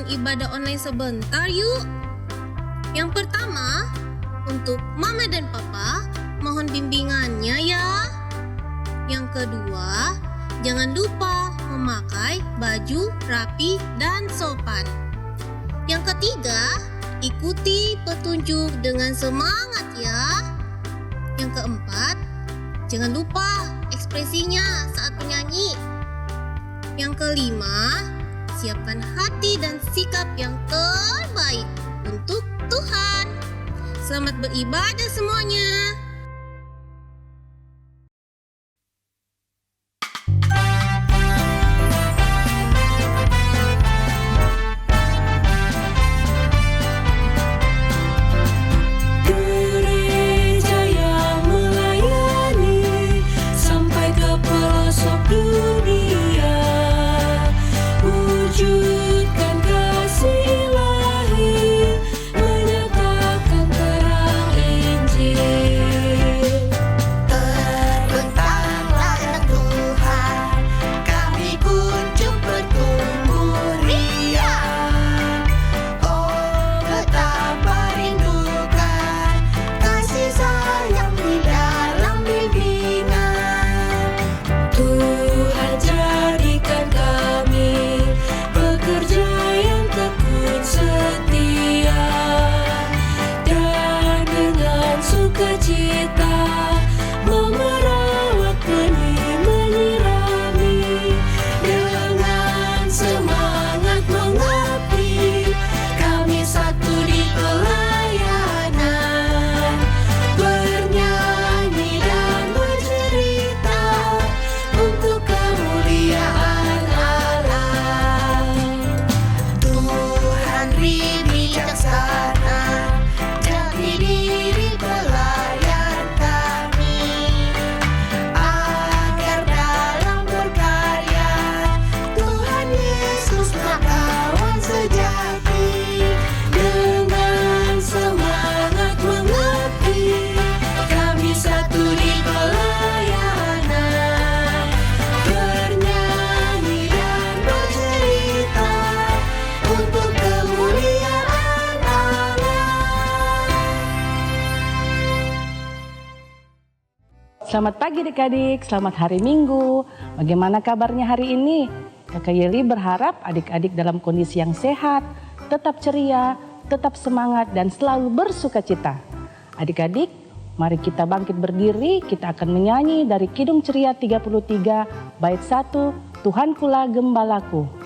lakukan ibadah online sebentar yuk. Yang pertama, untuk Mama dan Papa, mohon bimbingannya ya. Yang kedua, jangan lupa memakai baju rapi dan sopan. Yang ketiga, ikuti petunjuk dengan semangat ya. Yang keempat, jangan lupa ekspresinya saat menyanyi. Yang kelima, siapkan hati dan sikap yang terbaik untuk Tuhan. Selamat beribadah semuanya. Selamat pagi adik-adik, selamat hari Minggu. Bagaimana kabarnya hari ini? Kakak Yeli berharap adik-adik dalam kondisi yang sehat, tetap ceria, tetap semangat dan selalu bersukacita. Adik-adik, mari kita bangkit berdiri, kita akan menyanyi dari Kidung Ceria 33 bait 1, Tuhankulah Gembalaku.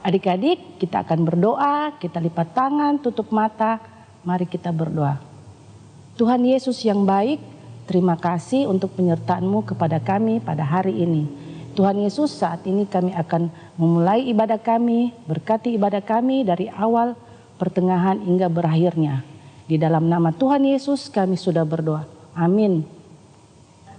Adik-adik, kita akan berdoa, kita lipat tangan, tutup mata, mari kita berdoa. Tuhan Yesus yang baik, terima kasih untuk penyertaan-Mu kepada kami pada hari ini. Tuhan Yesus, saat ini kami akan memulai ibadah kami, berkati ibadah kami dari awal, pertengahan hingga berakhirnya. Di dalam nama Tuhan Yesus kami sudah berdoa. Amin.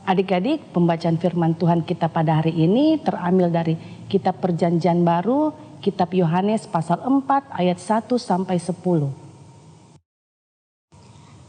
Adik-adik, pembacaan firman Tuhan kita pada hari ini terambil dari Kitab Perjanjian Baru, Kitab Yohanes pasal 4 ayat 1 sampai 10.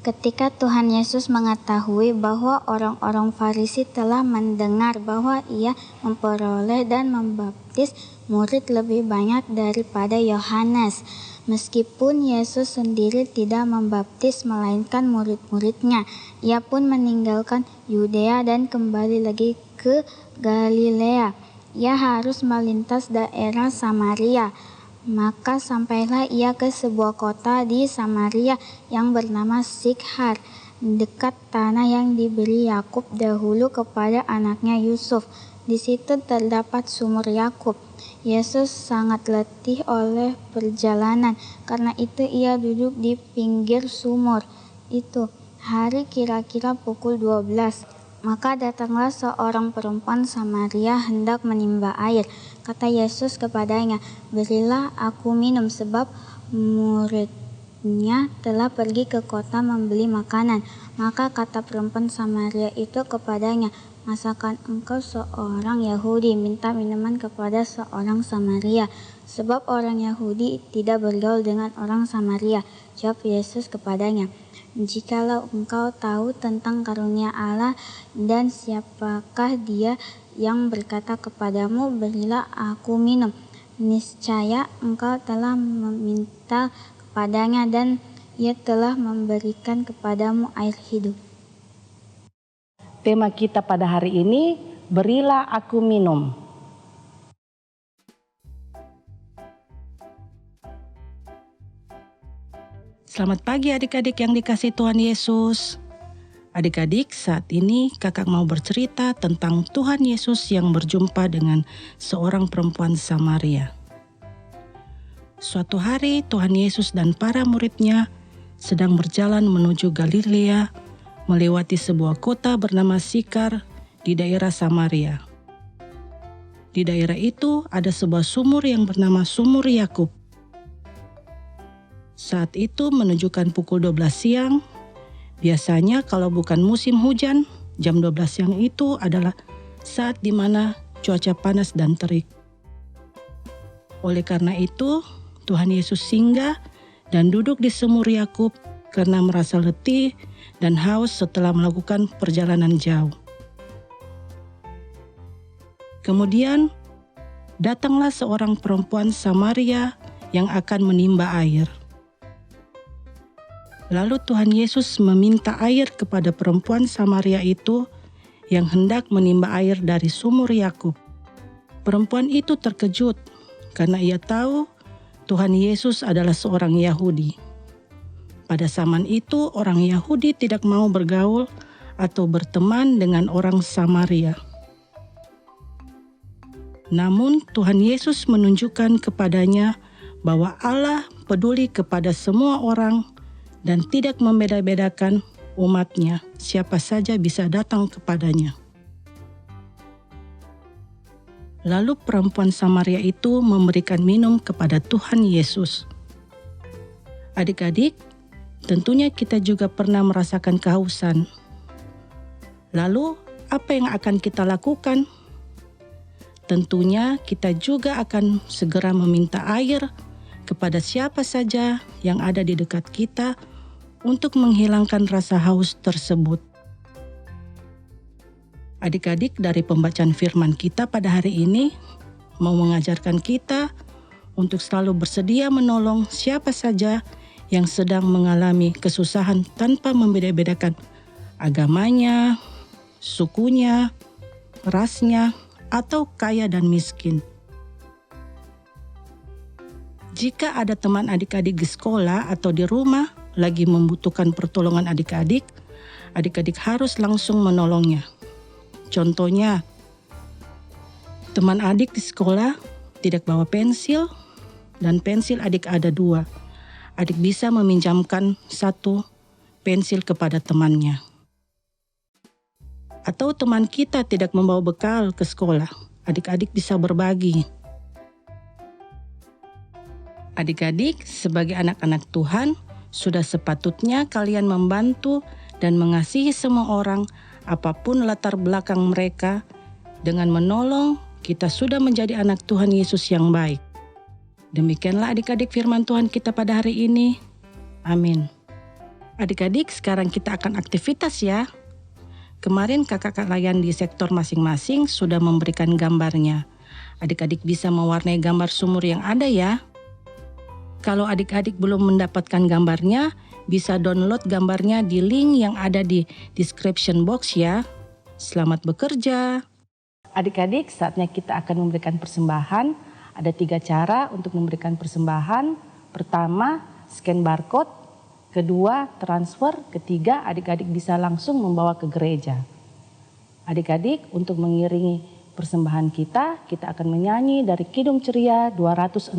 Ketika Tuhan Yesus mengetahui bahwa orang-orang Farisi telah mendengar bahwa Ia memperoleh dan membaptis murid lebih banyak daripada Yohanes, meskipun Yesus sendiri tidak membaptis melainkan murid-muridnya, Ia pun meninggalkan Yudea dan kembali lagi ke Galilea. Ia harus melintas daerah Samaria. Maka sampailah ia ke sebuah kota di Samaria yang bernama Sikhar, dekat tanah yang diberi Yakub dahulu kepada anaknya Yusuf. Di situ terdapat sumur Yakub. Yesus sangat letih oleh perjalanan, karena itu ia duduk di pinggir sumur itu. Hari kira-kira pukul 12. Maka datanglah seorang perempuan Samaria hendak menimba air. Kata Yesus kepadanya, "Berilah aku minum," sebab muridnya telah pergi ke kota membeli makanan. Maka kata perempuan Samaria itu kepadanya, "Masakan engkau seorang Yahudi minta minuman kepada seorang Samaria?" Sebab orang Yahudi tidak bergaul dengan orang Samaria. Jawab Yesus kepadanya, "Jikalau engkau tahu tentang karunia Allah dan siapakah dia yang berkata kepadamu, 'Berilah aku minum,' niscaya engkau telah meminta kepadanya dan ia telah memberikan kepadamu air hidup." Tema kita pada hari ini, berilah aku minum. Selamat pagi adik-adik yang dikasihi Tuhan Yesus. Adik-adik, saat ini kakak mau bercerita tentang Tuhan Yesus yang berjumpa dengan seorang perempuan Samaria. Suatu hari Tuhan Yesus dan para muridnya sedang berjalan menuju Galilea, melewati sebuah kota bernama Sikar di daerah Samaria. Di daerah itu ada sebuah sumur yang bernama Sumur Yakub. Saat itu menunjukkan pukul 12 siang. Biasanya kalau bukan musim hujan, jam 12 siang itu adalah saat di mana cuaca panas dan terik. Oleh karena itu, Tuhan Yesus singgah dan duduk di Sumur Yakub karena merasa letih dan haus setelah melakukan perjalanan jauh. Kemudian, datanglah seorang perempuan Samaria yang akan menimba air. Lalu Tuhan Yesus meminta air kepada perempuan Samaria itu yang hendak menimba air dari Sumur Yakub. Perempuan itu terkejut karena ia tahu Tuhan Yesus adalah seorang Yahudi. Pada zaman itu orang Yahudi tidak mau bergaul atau berteman dengan orang Samaria. Namun Tuhan Yesus menunjukkan kepadanya bahwa Allah peduli kepada semua orang dan tidak membeda-bedakan umatnya, siapa saja bisa datang kepadanya. Lalu perempuan Samaria itu memberikan minum kepada Tuhan Yesus. Adik-adik, tentunya kita juga pernah merasakan kehausan. Lalu, apa yang akan kita lakukan? Tentunya kita juga akan segera meminta air kepada siapa saja yang ada di dekat kita untuk menghilangkan rasa haus tersebut. Adik-adik, dari pembacaan firman kita pada hari ini mau mengajarkan kita untuk selalu bersedia menolong siapa saja yang sedang mengalami kesusahan tanpa membeda-bedakan agamanya, sukunya, rasnya, atau kaya dan miskin. Jika ada teman adik-adik di sekolah atau di rumah lagi membutuhkan pertolongan adik-adik, adik-adik harus langsung menolongnya. Contohnya, teman adik di sekolah tidak bawa pensil dan pensil adik ada 2. Adik bisa meminjamkan 1 pensil kepada temannya. Atau teman kita tidak membawa bekal ke sekolah, adik-adik bisa berbagi. Adik-adik, sebagai anak-anak Tuhan, sudah sepatutnya kalian membantu dan mengasihi semua orang, apapun latar belakang mereka. Dengan menolong, kita sudah menjadi anak Tuhan Yesus yang baik. Demikianlah adik-adik firman Tuhan kita pada hari ini. Amin. Adik-adik, sekarang kita akan aktivitas ya. Kemarin kakak-kakak layan di sektor masing-masing sudah memberikan gambarnya. Adik-adik bisa mewarnai gambar sumur yang ada ya. Kalau adik-adik belum mendapatkan gambarnya, bisa download gambarnya di link yang ada di description box ya. Selamat bekerja. Adik-adik, saatnya kita akan memberikan persembahan. Ada 3 cara untuk memberikan persembahan. Pertama, scan barcode. Kedua, transfer. Ketiga, adik-adik bisa langsung membawa ke gereja. Adik-adik, untuk mengiringi persembahan kita akan menyanyi dari Kidung Ceria 264,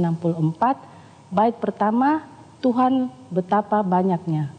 bait pertama, Tuhan betapa banyaknya.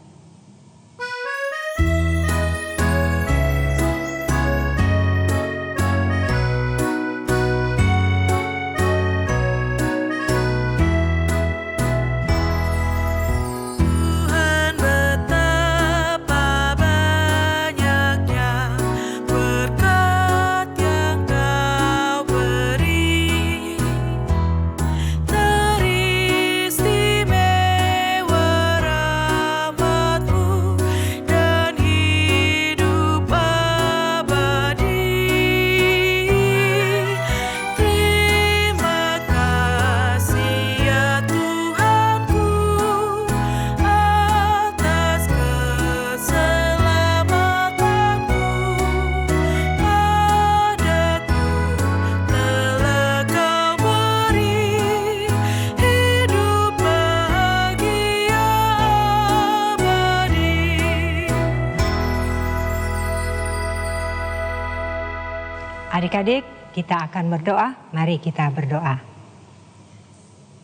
Adik-adik, kita akan berdoa. Mari kita berdoa.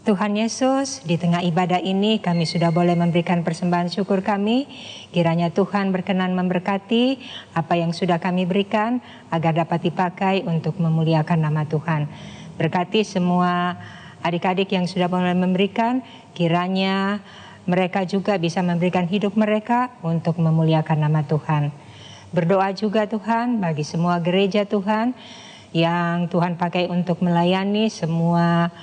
Tuhan Yesus, di tengah ibadah ini kami sudah boleh memberikan persembahan syukur kami. Kiranya Tuhan berkenan memberkati apa yang sudah kami berikan agar dapat dipakai untuk memuliakan nama Tuhan. Berkati semua adik-adik yang sudah boleh memberikan, kiranya mereka juga bisa memberikan hidup mereka untuk memuliakan nama Tuhan. Berdoa juga Tuhan bagi semua gereja Tuhan yang Tuhan pakai untuk melayani semua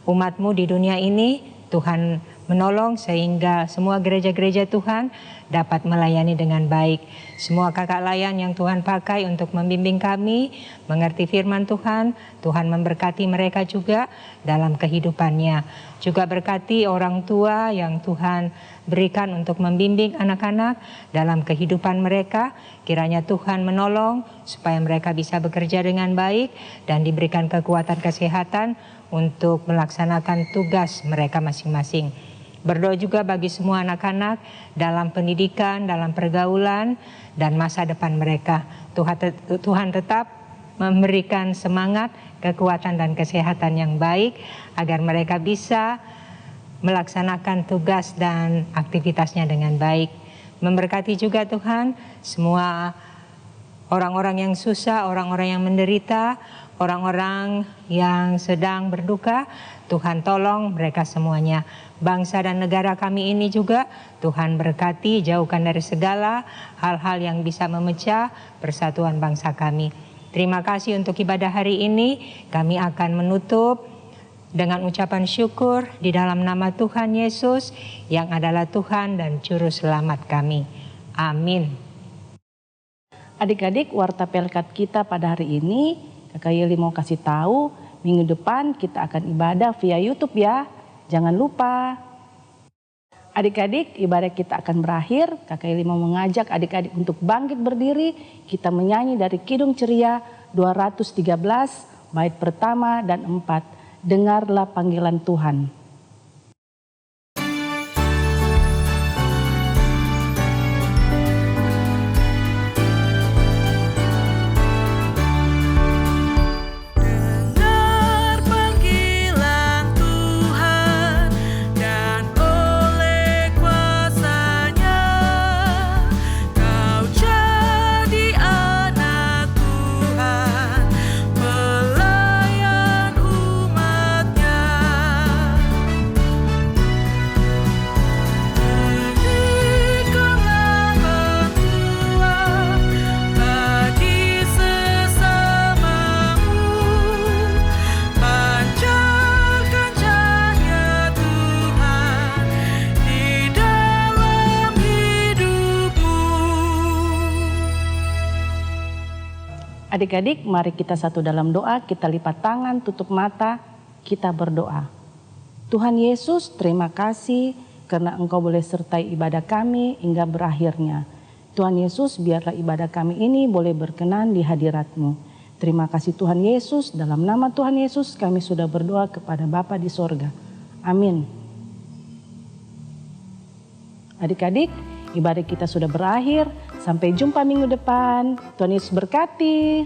umat-Mu di dunia ini. Tuhan menolong sehingga semua gereja-gereja Tuhan dapat melayani dengan baik. Semua kakak layan yang Tuhan pakai untuk membimbing kami mengerti firman Tuhan, Tuhan memberkati mereka juga dalam kehidupannya. Juga berkati orang tua yang Tuhan berikan untuk membimbing anak-anak dalam kehidupan mereka. Kiranya Tuhan menolong supaya mereka bisa bekerja dengan baik dan diberikan kekuatan kesehatan untuk melaksanakan tugas mereka masing-masing. Berdoa juga bagi semua anak-anak dalam pendidikan, dalam pergaulan, dan masa depan mereka. Tuhan tetap memberikan semangat, kekuatan, dan kesehatan yang baik agar mereka bisa melaksanakan tugas dan aktivitasnya dengan baik. Memberkati juga Tuhan semua orang-orang yang susah, orang-orang yang menderita, orang-orang yang sedang berduka. Tuhan tolong mereka semuanya. Bangsa dan negara kami ini juga Tuhan berkati, jauhkan dari segala hal-hal yang bisa memecah persatuan bangsa kami. Terima kasih untuk ibadah hari ini. Kami akan menutup dengan ucapan syukur di dalam nama Tuhan Yesus yang adalah Tuhan dan Juru Selamat kami. Amin. Adik-adik, warta pelkat kita pada hari ini, Kakak Yeli mau kasih tahu, minggu depan kita akan ibadah via YouTube ya. Jangan lupa. Adik-adik, ibadah kita akan berakhir. Kakak Yeli mau mengajak adik-adik untuk bangkit berdiri. Kita menyanyi dari Kidung Ceria 213, bait pertama dan 4. Dengarlah panggilan Tuhan. Adik-adik, mari kita satu dalam doa, kita lipat tangan, tutup mata, kita berdoa. Tuhan Yesus, terima kasih karena Engkau boleh sertai ibadah kami hingga berakhirnya. Tuhan Yesus, biarlah ibadah kami ini boleh berkenan di hadirat-Mu. Terima kasih Tuhan Yesus, dalam nama Tuhan Yesus kami sudah berdoa kepada Bapa di sorga. Amin. Adik-adik, ibadah kita sudah berakhir. Sampai jumpa minggu depan. Tuhan Yesus berkati.